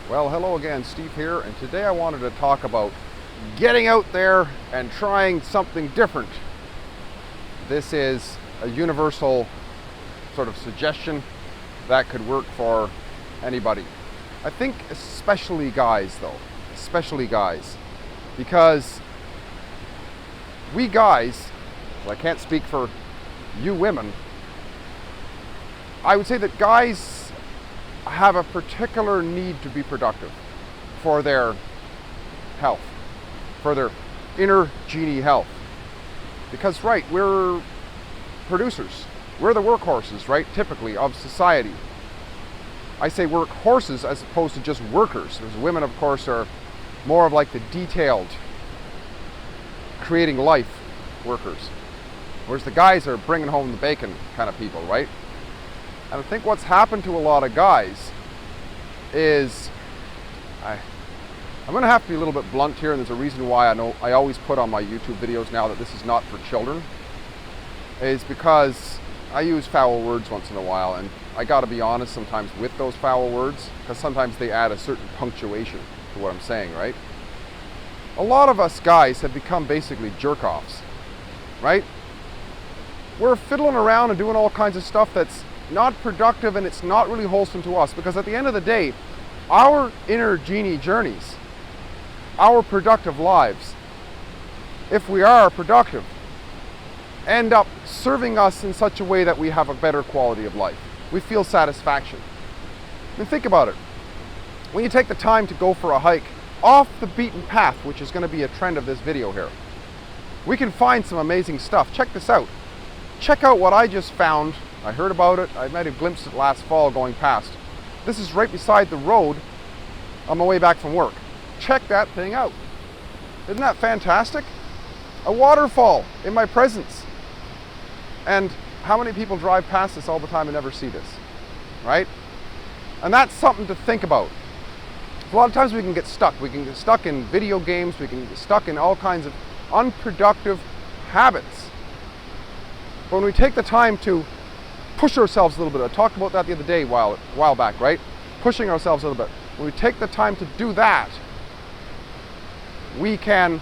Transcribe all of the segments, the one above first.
Well, hello again, Steve here, and today I wanted to talk about getting out there and trying something different. This is a universal sort of suggestion that could work for anybody. I think especially guys though, because we guys, well, I can't speak for you women, I would say that guys have a particular need to be productive for their health, for their inner genie health. Because, right, we're producers. We're the workhorses, right, typically, of society. I say workhorses as opposed to just workers. Because women, of course, are more of like the detailed, creating life workers. Whereas the guys are bringing home the bacon kind of people, right? And I think what's happened to a lot of guys is, I'm going to have to be a little bit blunt here, and there's a reason why I always put on my YouTube videos now that this is not for children, is because I use foul words once in a while, and I got to be honest sometimes with those foul words, because sometimes they add a certain punctuation to what I'm saying, right? A lot of us guys have become basically jerk-offs, right? We're fiddling around and doing all kinds of stuff that's not productive, and it's not really wholesome to us, because at the end of the day, our inner genie journeys, our productive lives, if we are productive, end up serving us in such a way that we have a better quality of life. We feel satisfaction. I mean, think about it. When you take the time to go for a hike off the beaten path, which is going to be a trend of this video here, we can find some amazing stuff. Check this out. Check out what I just found. I heard about it. I might have glimpsed it last fall going past. This is right beside the road on my way back from work. Check that thing out. Isn't that fantastic? A waterfall in my presence. And how many people drive past this all the time and never see this, right? And that's something to think about. A lot of times we can get stuck. We can get stuck in video games. We can get stuck in all kinds of unproductive habits. But when we take the time to push ourselves a little bit, I talked about that the other day a while back, right? Pushing ourselves a little bit. When we take the time to do that, we can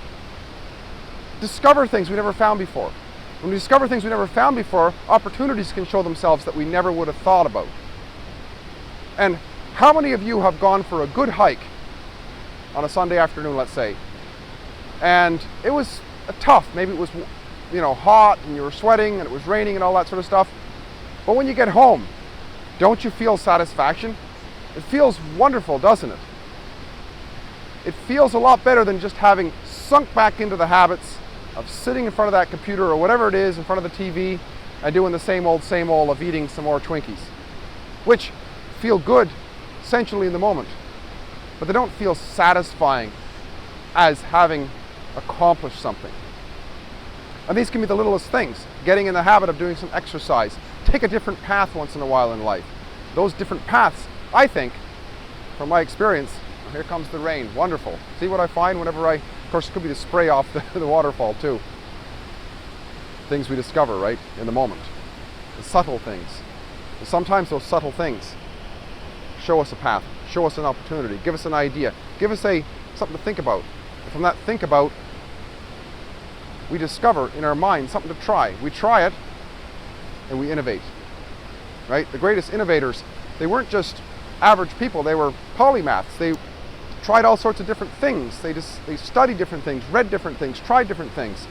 discover things we never found before. When we discover things we never found before, opportunities can show themselves that we never would have thought about. And how many of you have gone for a good hike on a Sunday afternoon, let's say, and it was tough, maybe it was, hot and you were sweating and it was raining and all that sort of stuff, but when you get home, don't you feel satisfaction? It feels wonderful, doesn't it? It feels a lot better than just having sunk back into the habits of sitting in front of that computer or whatever it is in front of the TV and doing the same old of eating some more Twinkies, which feel good essentially in the moment, but they don't feel satisfying as having accomplished something. And these can be the littlest things. Getting in the habit of doing some exercise. Take a different path once in a while in life. Those different paths, I think, from my experience, here comes the rain, wonderful. See what I find whenever of course it could be the spray off the waterfall too. Things we discover, right, in the moment. The subtle things. And sometimes those subtle things show us a path, show us an opportunity, give us an idea, give us something to think about. And from that think about, we discover in our mind something to try. We try it and we innovate, right? The greatest innovators, they weren't just average people, they were polymaths. They tried all sorts of different things. They studied different things, read different things, tried different things,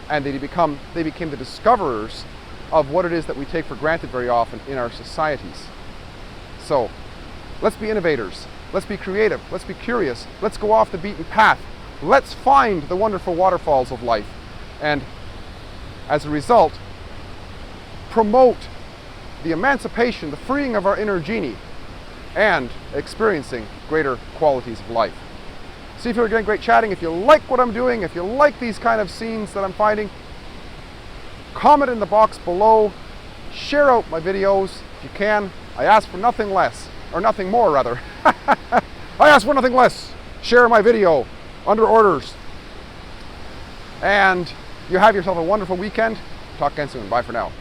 and they became the discoverers of what it is that we take for granted very often in our societies. So let's be innovators, let's be creative, let's be curious, let's go off the beaten path, let's find the wonderful waterfalls of life, and as a result, promote the emancipation, the freeing of our inner genie, and experiencing greater qualities of life. See if you're getting great chatting. If you like what I'm doing, if you like these kind of scenes that I'm finding, comment in the box below, share out my videos if you can. I ask for nothing less, or nothing more rather. I ask for nothing less. Share my video under orders. And you have yourself a wonderful weekend. Talk again soon. Bye for now.